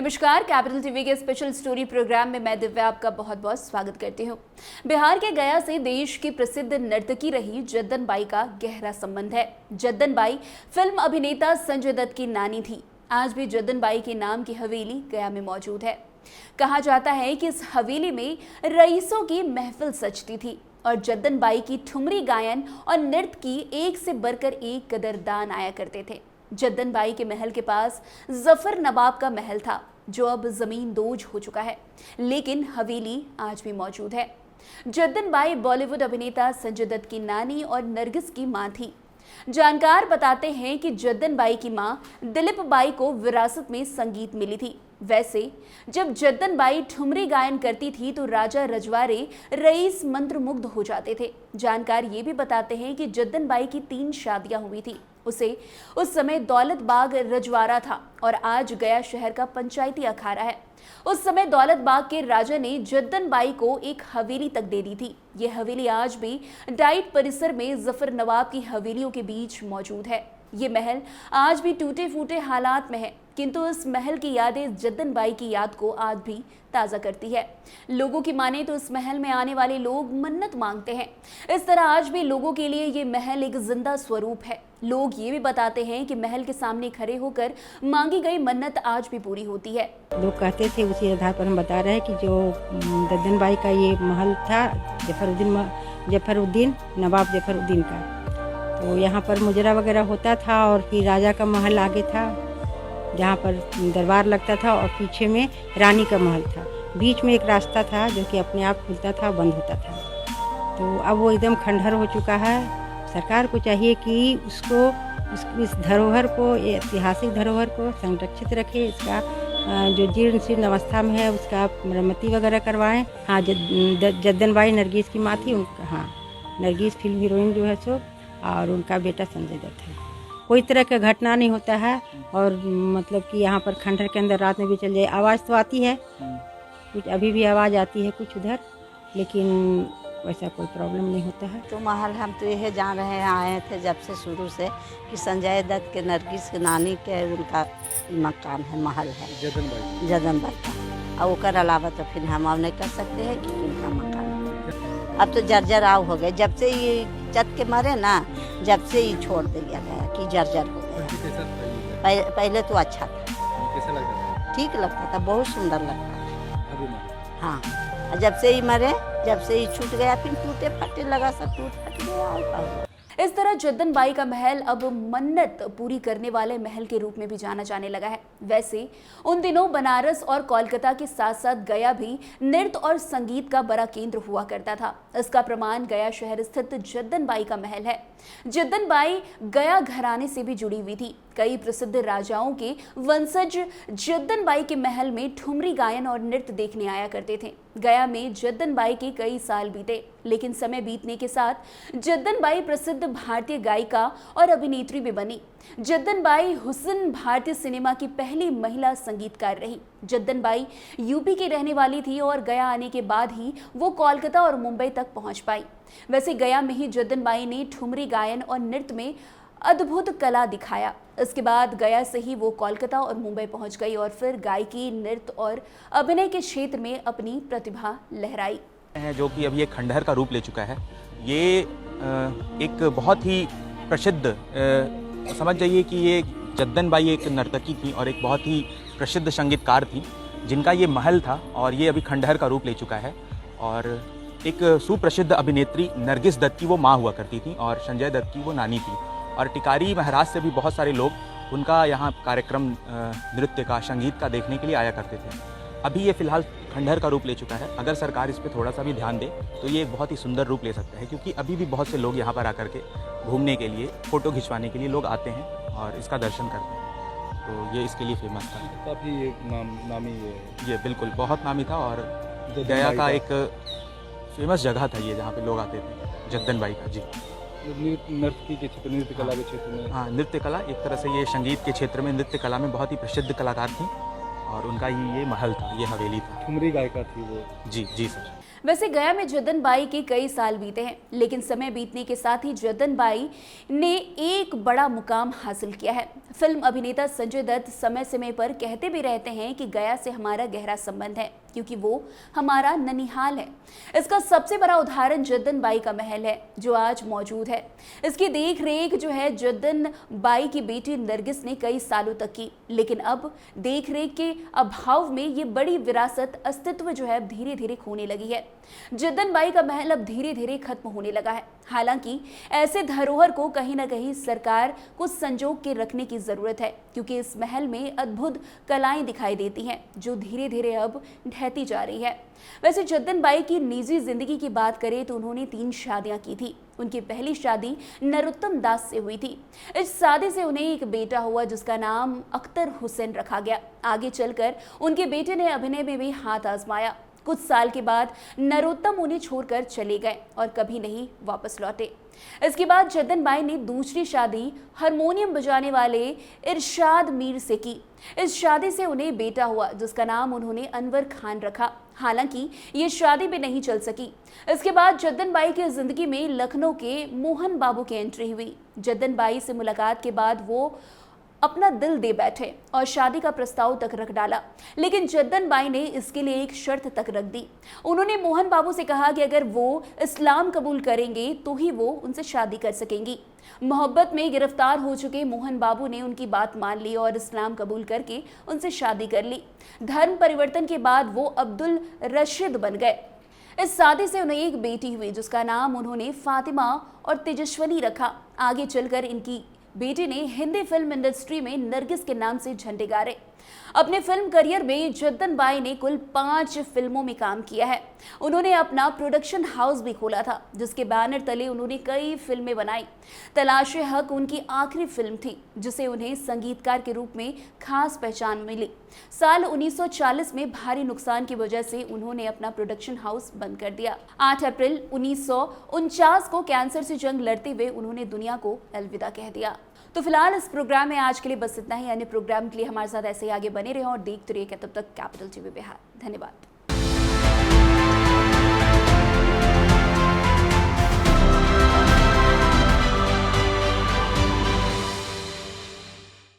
नमस्कार, capital TV के special story programme में मैं दिव्या आपका बहुत बहुत स्वागत करती हूँ। बिहार के गया से देश की प्रसिद्ध नर्तकी रही जद्दन बाई का गहरा संबंध है। जद्दन बाई फिल्म अभिनेता संजय दत्त की नानी थी। आज भी जद्दन बाई के नाम की हवेली गया में मौजूद है। कहा जाता है कि इस हवेली में रईसों की महफिल सजती थी और जद्दन बाई की ठुमरी गायन और नृत्य की एक से बढ़कर एक कदरदान आया करते थे। जद्दन बाई के महल के पास जफर नवाब का महल था, जो अब जमीन दोज हो चुका है, लेकिन हवेली आज भी मौजूद है। जद्दन बाई बॉलीवुड अभिनेता संजय दत्त की नानी और नरगिस की मां थी। जानकार बताते हैं कि जद्दन बाई की मां दिलीप बाई को विरासत में संगीत मिली थी। वैसे जब जद्दन बाई ठुमरी गायन करती थी तो राजा रजवाड़े रईस मंत्रमुग्ध हो जाते थे। जानकार ये भी बताते हैं कि जद्दन बाई की 3 शादियां हुई थी। उसे उस समय दौलत बाग रजवाड़ा था और आज गया शहर का पंचायती अखाड़ा है। उस समय दौलत बाग के राजा ने जद्दन बाई को एक हवेली तक दे दी थी। ये हवेली आज भी डाइट परिसर में जफर नवाब की हवेलियों के बीच मौजूद है। ये महल आज भी टूटे फूटे हालात में है, किंतु इस महल की यादें जद्दन बाई की याद को आज भी ताज़ा करती है। लोगों की माने तो इस महल में आने वाले लोग मन्नत मांगते हैं। इस तरह आज भी लोगों के लिए ये महल एक जिंदा स्वरूप है। लोग ये भी बताते हैं कि महल के सामने खड़े होकर मांगी गई मन्नत आज भी पूरी होती है। लोग कहते थे, उसी आधार पर हम बता रहे हैं कि जो जद्दन बाई का ये महल था, जफरुद्दीन नवाब जफरुद्दीन का, तो यहाँ पर मुजरा वगैरह होता था और फिर राजा का महल आगे था जहाँ पर दरबार लगता था और पीछे में रानी का महल था। बीच में एक रास्ता था जो कि अपने आप खुलता था, बंद होता था। तो अब वो एकदम खंडहर हो चुका है। सरकार को चाहिए कि उसको इस धरोहर को, ऐतिहासिक धरोहर को संरक्षित रखे। इसका जो जीर्ण शीर्ण अवस्था में है उसका मरम्मती वगैरह करवाएं। हाँ, जद्दन बाई नरगिस की माँ थी उनका। हाँ, नरगिस फिल्म हीरोइन जो है सो, और उनका बेटा संजय दत्त है। कोई तरह का घटना नहीं होता है और मतलब कि यहाँ पर खंडहर के अंदर रात में भी चल जाए, आवाज़ तो आती है, कुछ अभी भी आवाज़ आती है कुछ उधर, लेकिन वैसा कोई प्रॉब्लम नहीं होता है। तो महल हम तो यह जान रहे हैं, आए थे जब से शुरू से, कि संजय दत्त के नरगिस के नानी के उनका मकान है, महल है जद्दन बाई का। और उसके अलावा तो फिर हम अब नहीं कर सकते हैं कि उनका मकान है। अब तो जर्जर आव हो गए, जब से ये चत के मरे ना, जब से ही छोड़ दिया गया कि जर्जर हो गया। पहले तो अच्छा था, ठीक लगता था, बहुत सुंदर लगता था। हाँ, जब से ही मरे, जब से ही छूट गया, फिर टूटे फटे लगा, सब टूट फट गया। इस तरह जद्दन बाई का महल अब मन्नत पूरी करने वाले महल के रूप में भी जाना जाने लगा है। वैसे उन दिनों बनारस और कोलकाता के साथ साथ गया भी नृत्य और संगीत का बड़ा केंद्र हुआ करता था। इसका प्रमाण गया शहर स्थित जद्दन बाई का महल है। जद्दन बाई गया घराने से भी जुड़ी हुई थी। कई प्रसिद्ध राजाओं के वंशज जद्दन बाई के महल में ठुमरी गायन और नृत्य देखने आया करते थे। गया में जद्दन बाई के कई साल बीते, लेकिन समय बीतने के साथ जद्दन बाई प्रसिद्ध भारतीय गायिका और अभिनेत्री भी बनी। जद्दन बाई हुस्न भारतीय सिनेमा की पहली महिला संगीतकार रही। जद्दन बाई यूपी की रहने वाली थी और गया आने के बाद ही वो कोलकाता और मुंबई तक पहुंच पाई। वैसे गया में ही जद्दन बाई ने ठुमरी गायन और नृत्य में अद्भुत कला दिखाया। इसके बाद गया से ही वो कोलकाता और मुंबई पहुंच गई और फिर गायकी, नृत्य और अभिनय के क्षेत्र में अपनी प्रतिभा लहराई है, जो कि अभी एक खंडहर का रूप ले चुका है। ये एक बहुत ही प्रसिद्ध, समझ जाइए कि ये जद्दन बाई एक नर्तकी थी और एक बहुत ही प्रसिद्ध संगीतकार थी, जिनका ये महल था और ये अभी खंडहर का रूप ले चुका है। और एक सुप्रसिद्ध अभिनेत्री नरगिस दत्त की वो माँ हुआ करती थी और संजय दत्त की वो नानी थी। और टिकारी महाराज से भी बहुत सारे लोग उनका यहाँ कार्यक्रम नृत्य का, संगीत का देखने के लिए आया करते थे। अभी ये फिलहाल खंडहर का रूप ले चुका है। अगर सरकार इस पर थोड़ा सा भी ध्यान दे तो ये बहुत ही सुंदर रूप ले सकता है, क्योंकि अभी भी बहुत से लोग यहाँ पर आकर के घूमने के लिए, फ़ोटो खिंचवाने के लिए लोग आते हैं और इसका दर्शन करते हैं। तो ये इसके लिए फेमस था। काफ़ी एक नामी ये बिल्कुल बहुत नामी था और गया का एक फेमस जगह था ये, जहाँ पे लोग आते थे, जद्दन बाई का। जी, नृत्य के क्षेत्र, नृत्य कला के क्षेत्र में। हाँ, नृत्य कला, एक तरह से ये संगीत के क्षेत्र में, नृत्य कला में बहुत ही प्रसिद्ध कलाकार थी और उनका ही ये महल था, ये हवेली था। ठुमरी गायिका थी वो। जी जी सर। वैसे गया में जद्दन बाई के कई साल बीते हैं, लेकिन समय बीतने के साथ ही जद्दन बाई ने एक बड़ा मुकाम हासिल किया है। फिल्म अभिनेता संजय दत्त समय समय पर कहते भी रहते हैं कि गया से हमारा गहरा संबंध है, क्योंकि वो हमारा ननिहाल है। इसका सबसे बड़ा उदाहरण जद्दन बाई का महल है, जो आज मौजूद है। इसकी देख रेख जो है जद्दन बाई की बेटी नरगिस ने कई सालों तक की, लेकिन अब देख रेख के अभाव में ये बड़ी विरासत अस्तित्व जो है धीरे धीरे खोने लगी है। जद्दन बाई का महल अब धीरे धीरे खत्म होने लगा है। हालांकि ऐसे धरोहर को कहीं ना कहीं सरकार को संजोग के रखने की जरूरत है, क्योंकि इस महल में अद्भुत कलाएं दिखाई देती हैं, जो धीरे धीरे अब ढहती जा रही है। वैसे जद्दन बाई की निजी जिंदगी की बात करें तो उन्होंने 3 शादियां की थी। उनकी पहली शादी नरोत्तम दास से हुई थी। इस शादी से उन्हें एक बेटा हुआ, जिसका नाम अख्तर हुसैन रखा गया। आगे चलकर उनके बेटे ने अभिनय में भी हाथ आजमाया। कुछ साल के बाद नरोत्तम उन्हें छोड़कर चले गए और कभी नहीं वापस लौटे। इसके बाद जद्दन बाई ने दूसरी शादी हारमोनियम बजाने वाले इरशाद मीर से की। इस शादी से उन्हें बेटा हुआ, जिसका नाम उन्होंने अनवर खान रखा। हालांकि ये शादी भी नहीं चल सकी। इसके बाद जद्दन बाई की जिंदगी में लखनऊ के मोहन बाबू की एंट्री हुई। जद्दन बाई से मुलाकात के बाद वो अपना दिल दे बैठे और शादी का प्रस्ताव तक रख डाला, लेकिन जद्दन बाई ने इसके लिए एक शर्त तक रख दी। उन्होंने मोहन बाबू से कहा कि अगर वो इस्लाम कबूल करेंगे तो ही वो उनसे शादी कर सकेंगी। मोहब्बत में गिरफ्तार हो चुके मोहन बाबू ने उनकी बात मान ली और इस्लाम कबूल करके उनसे शादी कर ली। धर्म परिवर्तन के बाद वो अब्दुल रशीद बन गए। इस शादी से उन्हें एक बेटी हुई, जिसका नाम उन्होंने फातिमा और तेजस्वनी रखा। आगे चलकर इनकी बेटी ने हिंदी फिल्म इंडस्ट्री में नरगिस के नाम से झंडे गाड़े। अपने फिल्म करियर में जद्दन बाई ने कुल 5 फिल्मों में काम किया है। उन्होंने अपना प्रोडक्शन हाउस भी खोला था, जिसके बैनर तले उन्होंने कई फिल्में बनाई। तलाशे हक उनकी आखिरी फिल्म थी, जिसे उन्हें संगीतकार के रूप में खास पहचान मिली। साल 1940 में भारी नुकसान की वजह से उन्होंने अपना प्रोडक्शन हाउस बंद कर दिया। 8 अप्रैल 1949 को कैंसर से जंग लड़ते हुए उन्होंने दुनिया को अलविदा कह दिया। तो फिलहाल इस प्रोग्राम में आज के लिए बस इतना ही। अन्य प्रोग्राम के लिए हमारे साथ ऐसे ही आगे बने रहें और देखते रहिए। तब तक कैपिटल टीवी बिहार। धन्यवाद।